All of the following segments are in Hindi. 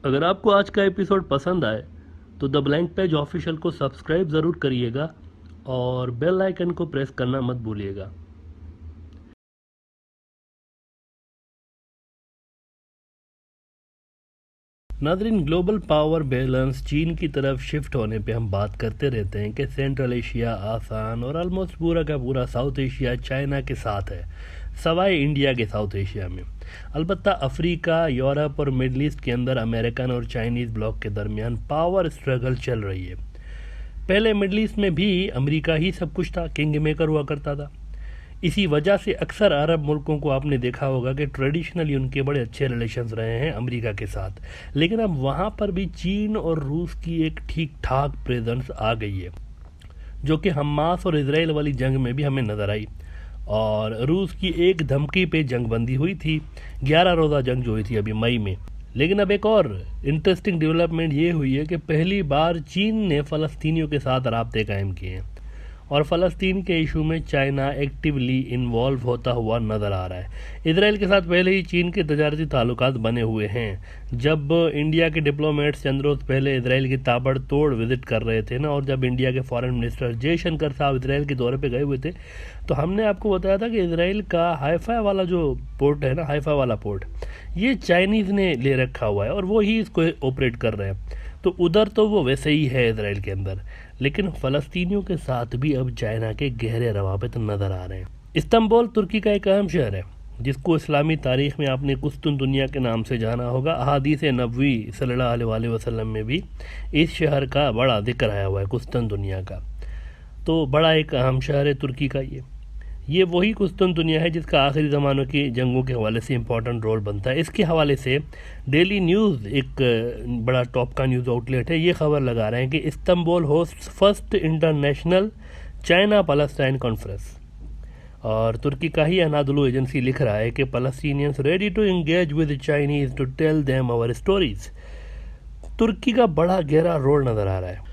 अगर आपको आज का एपिसोड पसंद आए तो द ब्लैंक पेज ऑफिशियल को सब्सक्राइब ज़रूर करिएगा और बेल आइकन को प्रेस करना मत भूलिएगा। नादरीन, ग्लोबल पावर बैलेंस चीन की तरफ शिफ्ट होने पे हम बात करते रहते हैं कि सेंट्रल एशिया आसान और ऑलमोस्ट पूरा का पूरा साउथ एशिया चाइना के साथ है, सवाए इंडिया के साउथ एशिया में। अलबत्ता अफ्रीका, यूरोप और मिडल ईस्ट के अंदर अमेरिकन और चाइनीज़ ब्लॉक के दरमियान पावर स्ट्रगल चल रही है। पहले मिडल ईस्ट में भी अमेरिका ही सब कुछ था, किंग मेकर हुआ करता था। इसी वजह से अक्सर अरब मुल्कों को आपने देखा होगा कि ट्रेडिशनली उनके बड़े अच्छे रिलेशंस रहे हैं अमेरिका के साथ, लेकिन अब वहाँ पर भी चीन और रूस की एक ठीक ठाक प्रेजेंस आ गई है, जो कि हमास और इसराइल वाली जंग में भी हमें नज़र आई। और रूस की एक धमकी पे जंग बंदी हुई थी, 11 रोज़ा जंग जो हुई थी अभी मई में। लेकिन अब एक और इंटरेस्टिंग डेवलपमेंट ये हुई है कि पहली बार चीन ने फ़लस्तीनियों के साथ राब्ते कायम किए हैं और फ़लस्तीन के इशू में चाइना एक्टिवली इन्वॉल्व होता हुआ नज़र आ रहा है। इसराइल के साथ पहले ही चीन के तजारती ताल्लुकात बने हुए हैं। जब इंडिया के डिप्लोमेट्स चंद रोज़ पहले इसराइल की ताबड़तोड़ विजिट कर रहे थे ना, और जब इंडिया के फॉरेन मिनिस्टर जयशंकर साहब इसराइल के दौरे पे गए हुए थे, तो हमने आपको बताया था कि इसराइल का हाइफा वाला जो पोर्ट है ना, हाइफा वाला पोर्ट, ये चाइनीज़ ने ले रखा हुआ है और वो ही इसको ऑपरेट कर रहे हैं। तो उधर तो वो वैसे ही है इसराइल के अंदर, लेकिन फ़लस्तीनियों के साथ भी अब चाइना के गहरे रवाबित नज़र आ रहे हैं। इस्तांबुल तुर्की का एक अहम शहर है, जिसको इस्लामी तारीख़ में आपने कुस्तुन दुनिया के नाम से जाना होगा। अहादीस नबवी सल्लल्लाहु अलैहि वसल्लम में भी इस शहर का बड़ा जिक्र आया हुआ है, कुस्तुन दुनिया का। तो बड़ा एक अहम शहर है तुर्की का ये वही कुस्तुन दुनिया है जिसका आखिरी ज़मानों की जंगों के हवाले से इम्पोर्टेंट रोल बनता है। इसके हवाले से डेली न्यूज़ एक बड़ा टॉप का न्यूज़ आउटलेट है, ये खबर लगा रहे हैं कि Istanbul host first international China Palestine conference. और तुर्की का ही अनादुलू एजेंसी लिख रहा है कि Palestinians ready to engage with Chinese to tell them our stories. तुर्की का बड़ा गहरा रोल नज़र आ रहा है,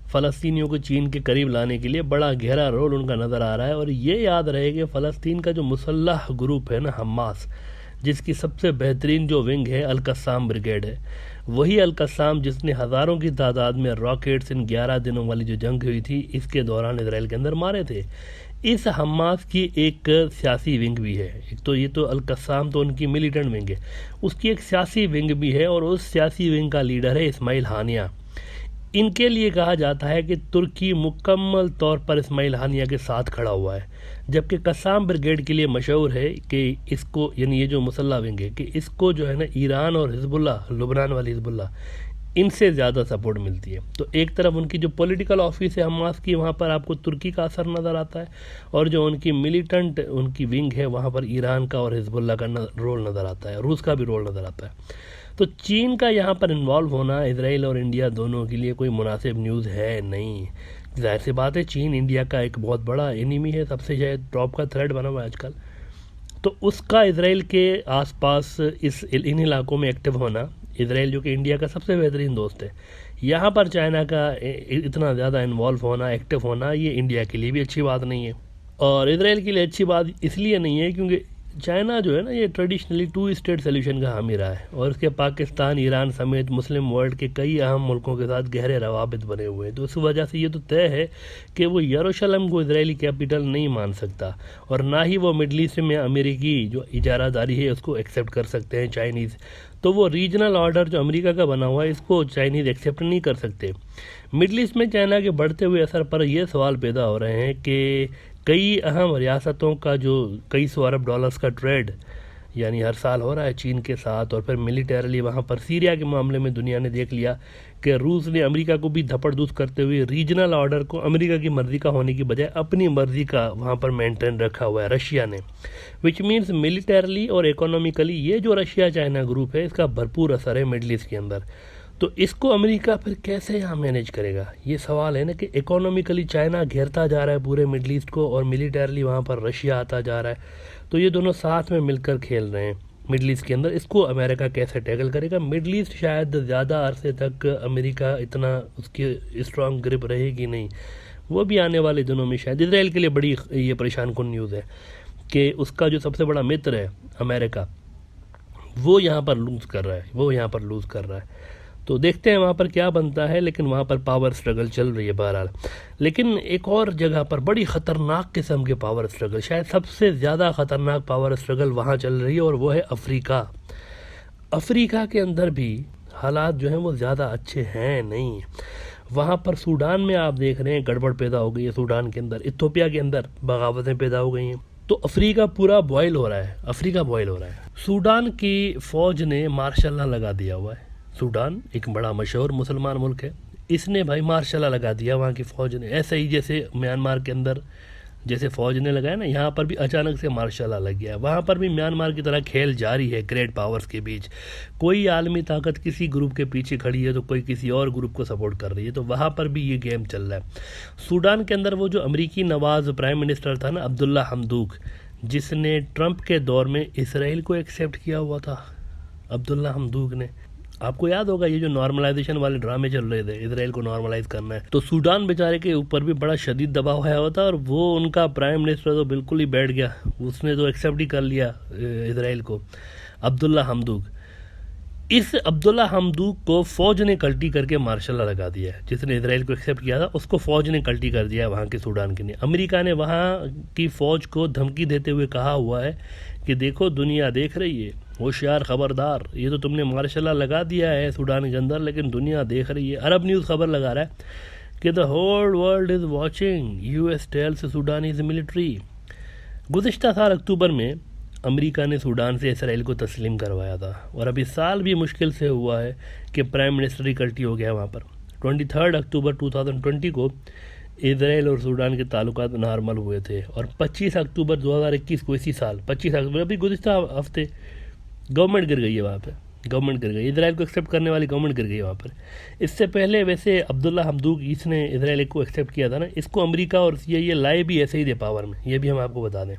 फ़लस्तीनियों को चीन के करीब लाने के लिए बड़ा गहरा रोल उनका नज़र आ रहा है। और ये याद रहे कि फ़लस्तीन का जो मुसल्लह ग्रुप है ना, हमास, जिसकी सबसे बेहतरीन जो विंग है अल-कस्साम ब्रिगेड है, वही अल-कस्साम जिसने हज़ारों की तादाद में रॉकेट्स इन 11 दिनों वाली जो जंग हुई थी इसके दौरान इसराइल के अंदर मारे थे। इस हमास की एक सियासी विंग भी है। एक तो ये तो अल-कस्साम तो उनकी मिलिटेंट विंग है, उसकी एक सियासी विंग भी है और उस सियासी विंग का लीडर है इस्माइल हानिया। इनके लिए कहा जाता है कि तुर्की मुकम्मल तौर पर इस्माइल हानिया के साथ खड़ा हुआ है, जबकि कस्साम ब्रिगेड के लिए मशहूर है कि इसको, यानी ये जो मुसल्ला विंग है, कि इसको जो है ना ईरान और हिजबुल्लाह, लुबनान वाली हिजबुल्लाह, इनसे ज़्यादा सपोर्ट मिलती है। तो एक तरफ उनकी जो पॉलिटिकल ऑफिस है हमास की, वहाँ पर आपको तुर्की का असर नज़र आता है, और जो उनकी मिलिटेंट उनकी विंग है वहाँ पर ईरान का और हिजबुल्लाह का रोल नज़र आता है, रूस का भी रोल नज़र आता है। तो चीन का यहाँ पर इन्वॉल्व होना इसराइल और इंडिया दोनों के लिए कोई मुनासिब न्यूज़ है नहीं। जाहिर सी बात है, चीन इंडिया का एक बहुत बड़ा एनिमी है, सबसे शायद टॉप का थ्रेट बना हुआ है आजकल। तो उसका इसराइल के आसपास इन इलाकों में एक्टिव होना, इसराइल जो कि इंडिया का सबसे बेहतरीन दोस्त है, यहाँ पर चाइना का इतना ज़्यादा इन्वॉल्व होना, एक्टिव होना, ये इंडिया के लिए भी अच्छी बात नहीं है और इसराइल के लिए अच्छी बात इसलिए नहीं है क्योंकि चाइना जो है ना, ये ट्रेडिशनली 2 स्टेट सोल्यूशन का हामी रहा है और इसके पाकिस्तान, ईरान समेत मुस्लिम वर्ल्ड के कई अहम मुल्कों के साथ गहरे रवाबित बने हुए हैं। तो इस वजह से ये तो तय है कि वो यरूशलेम को इजरायली कैपिटल नहीं मान सकता और ना ही वो मिडल ईस्ट में अमेरिकी जो इजारादारी है उसको एक्सेप्ट कर सकते हैं चाइनीज़। तो वो रीजनल ऑर्डर जो अमेरिका का बना हुआ है इसको चाइनीज़ एक्सेप्ट नहीं कर सकते। मिडल ईस्ट में चाइना के बढ़ते हुए असर पर यह सवाल पैदा हो रहे हैं कि कई अहम रियासतों का जो कई सौ अरब डॉलर्स का ट्रेड यानी हर साल हो रहा है चीन के साथ, और फिर मिलिटरली वहाँ पर सीरिया के मामले में दुनिया ने देख लिया कि रूस ने अमेरिका को भी धपड़धूस करते हुए रीजनल ऑर्डर को अमेरिका की मर्ज़ी का होने की बजाय अपनी मर्ज़ी का वहाँ पर मेंटेन रखा हुआ है रशिया ने, विच मीन्स मिलिटरली और इकोनॉमिकली ये जो रशिया चाइना ग्रुप है इसका भरपूर असर है मिडल ईस्ट के अंदर। तो इसको अमेरिका फिर कैसे यहाँ मैनेज करेगा, ये सवाल है ना कि इकोनॉमिकली चाइना घेरता जा रहा है पूरे मिडल ईस्ट को और मिलिटरली वहाँ पर रशिया आता जा रहा है। तो ये दोनों साथ में मिलकर खेल रहे हैं मिडल ईस्ट के अंदर, इसको अमेरिका कैसे टैकल करेगा। मिडल ईस्ट शायद ज़्यादा अरसे तक अमेरिका इतना उसकी स्ट्रॉन्ग ग्रिप रहेगी नहीं, वो भी आने वाले दिनों में शायद। इसराइल के लिए बड़ी ये परेशान कुन न्यूज़ है कि उसका जो सबसे बड़ा मित्र है अमेरिका, वो यहाँ पर लूज़ कर रहा है। तो देखते हैं वहाँ पर क्या बनता है, लेकिन वहाँ पर पावर स्ट्रगल चल रही है बहरहाल। लेकिन एक और जगह पर बड़ी ख़तरनाक किस्म के पावर स्ट्रगल, शायद सबसे ज़्यादा ख़तरनाक पावर स्ट्रगल वहाँ चल रही है, और वो है अफ्रीका। अफ्रीका के अंदर भी हालात जो हैं वो ज़्यादा अच्छे हैं नहीं। वहाँ पर सूडान में आप देख रहे हैं गड़बड़ पैदा हो गई है, सूडान के अंदर, इथियोपिया के अंदर बगावतें पैदा हो गई हैं। तो अफ्रीका पूरा बॉयल हो रहा है। सूडान की फ़ौज ने मार्शल लॉ लगा दिया हुआ है। सूडान एक बड़ा मशहूर मुसलमान मुल्क है, इसने भाई मार्शल लॉ लगा दिया वहाँ की फ़ौज ने। ऐसे ही जैसे म्यांमार के अंदर जैसे फ़ौज ने लगाया ना, यहाँ पर भी अचानक से मार्शल लॉ लग गया। वहाँ पर भी म्यांमार की तरह खेल जारी है ग्रेट पावर्स के बीच। कोई आलमी ताकत किसी ग्रुप के पीछे खड़ी है तो कोई किसी और ग्रुप को सपोर्ट कर रही है, तो वहाँ पर भी ये गेम चल रहा है। सूडान के अंदर वो जो अमरीकी नवाज प्राइम मिनिस्टर था ना, अब्दुल्ला हमदूक, जिसने ट्रंप के दौर में इसराइल को एक्सेप्ट किया हुआ था, अब्दुल्ला हमदूक ने। आपको याद होगा ये जो नॉर्मलाइजेशन वाले ड्रामे चल रहे थे, इसराइल को नॉर्मलाइज करना है, तो सूडान बेचारे के ऊपर भी बड़ा शदीद दबाव आया हुआ था, और वो उनका प्राइम मिनिस्टर तो बिल्कुल ही बैठ गया, उसने तो एक्सेप्ट ही कर लिया इसराइल को, अब्दुल्ला हमदूक। इस अब्दुल्ला हमदूक को फ़ौज ने कल्टी करके मार्शल लॉ लगा दिया है। जिसने इसराइल को एक्सेप्ट किया था उसको फ़ौज ने कल्टी कर दिया है वहाँ के सूडान के लिए। अमेरिका ने वहाँ की फ़ौज को धमकी देते हुए कहा हुआ है कि देखो दुनिया देख रही है, होशियार खबरदार, ये तो तुमने मार्शल लॉ लगा दिया है सूडान के अंदर, लेकिन दुनिया देख रही है। अरब न्यूज़ खबर लगा रहा है कि the whole world is watching, US tells Sudanese military. गुज़िश्ता साल अक्टूबर में अमेरिका ने सूडान से इसराइल को तस्लीम करवाया था, और अब इस साल भी मुश्किल से हुआ है कि प्राइम मिनिस्टर ही कल्टी हो गया वहाँ पर। 23 अक्टूबर 2020 को इसराइल और सूडान के ताल्लुकात नॉर्मल हुए थे, और 25 अक्टूबर 2021 को, इसी साल 25 अक्टूबर, अभी गुज़िश्ता हफ्ते, गवर्नमेंट गिर गई है वहाँ पे, गवर्नमेंट गिर गई, इसराइल को एक्सेप्ट करने वाली गवर्नमेंट गिर गई है वहाँ पर। इससे पहले वैसे अब्दुल्ला हमदूक, इसने इसराइल को एक्सेप्ट किया था ना, इसको अमेरिका और ये लाए भी ऐसे ही थे पावर में, ये भी हम आपको बता दें।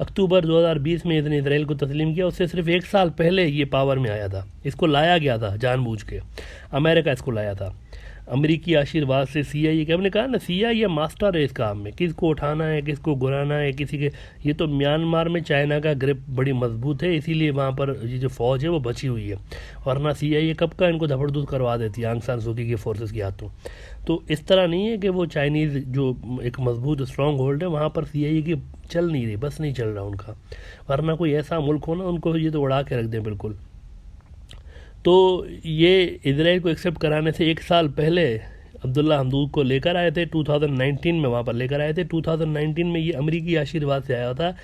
अक्टूबर 2020 में इसने इसराइल को तस्लीम किया, उससे सिर्फ एक साल पहले ये पावर में आया था। इसको लाया गया था जानबूझ के, अमेरिका इसको लाया था अमेरिकी आशीर्वाद से। सीआईए के, हमने कहा ना, सीआईए मास्टर है इस काम में, किसको उठाना है, किसको गिराना है, किसी के। ये तो म्यांमार में चाइना का ग्रिप बड़ी मजबूत है, इसीलिए वहाँ पर ये जो फ़ौज है वो बची हुई है, वरना सीआईए कब का इनको धपड़धूस करवा देती है आंग सान सूकी की फोर्सेस के हाथों। तो इस तरह नहीं है कि वो चाइनीज़ जो एक मजबूत स्ट्रॉन्ग होल्ड है वहाँ पर सीआईए की चल नहीं रही, बस नहीं चल रहा उनका, वरना कोई ऐसा मुल्क हो ना उनको ये तो उड़ा के रख दें बिल्कुल। तो ये इसराइल को एक्सेप्ट कराने से एक साल पहले अब्दुल्ला हमदूक को लेकर आए थे, 2019 में वहाँ पर लेकर आए थे। 2019 में ये अमेरिकी आशीर्वाद से आया था।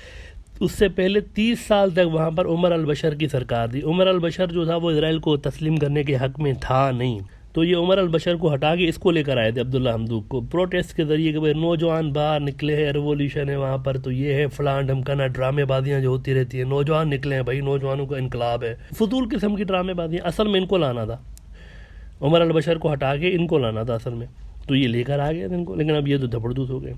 उससे पहले 30 साल तक वहाँ पर उमर अल बशर की सरकार थी। उमर अल बशर जो था वो इसराइल को तस्लीम करने के हक़ में था नहीं, तो ये उमर अल बशर को हटा के इसको लेकर आए थे अब्दुल्ला हमदूक को, प्रोटेस्ट के ज़रिए कि भाई नौजवान बाहर निकले हैं, रिवोल्यूशन है वहाँ पर, तो ये है फलां ढमकाना, ड्रामेबाजियाँ जो होती रहती हैं, नौजवान निकले हैं भाई, नौजवानों का इनकलाब है, फजूल किस्म की ड्रामेबाजियाँ। असल में इनको लाना था, उमर अल बशर को हटा के इनको लाना था असल में, तो ये लेकर आ गए थे इनको, लेकिन अब ये तो धपड़धूस हो गए।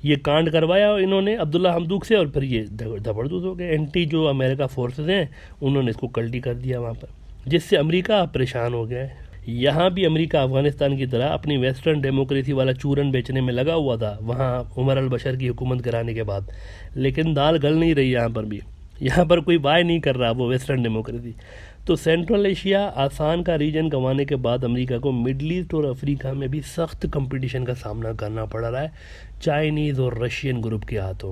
ये कांड करवाया इन्होंने अब्दुल्ला हमदूक से, और फिर ये धपड़धूस हो गए। एंटी जो अमेरिका फोर्सेज हैं उन्होंने इसको कल्टी कर दिया वहाँ पर, जिससे अमेरिका परेशान हो गया है। यहाँ भी अमेरिका अफ़गानिस्तान की तरह अपनी वेस्टर्न डेमोक्रेसी वाला चूरन बेचने में लगा हुआ था वहाँ उमर अल बशर की हुकूमत कराने के बाद, लेकिन दाल गल नहीं रही यहाँ पर भी। यहाँ पर कोई बाय नहीं कर रहा वो वेस्टर्न डेमोक्रेसी। तो सेंट्रल एशिया आसान का रीजन गंवाने के बाद अमेरिका को मिडल ईस्ट और अफ्रीका में भी सख्त कंपटीशन का सामना करना पड़ रहा है चाइनीज़ और रशियन ग्रुप के हाथों।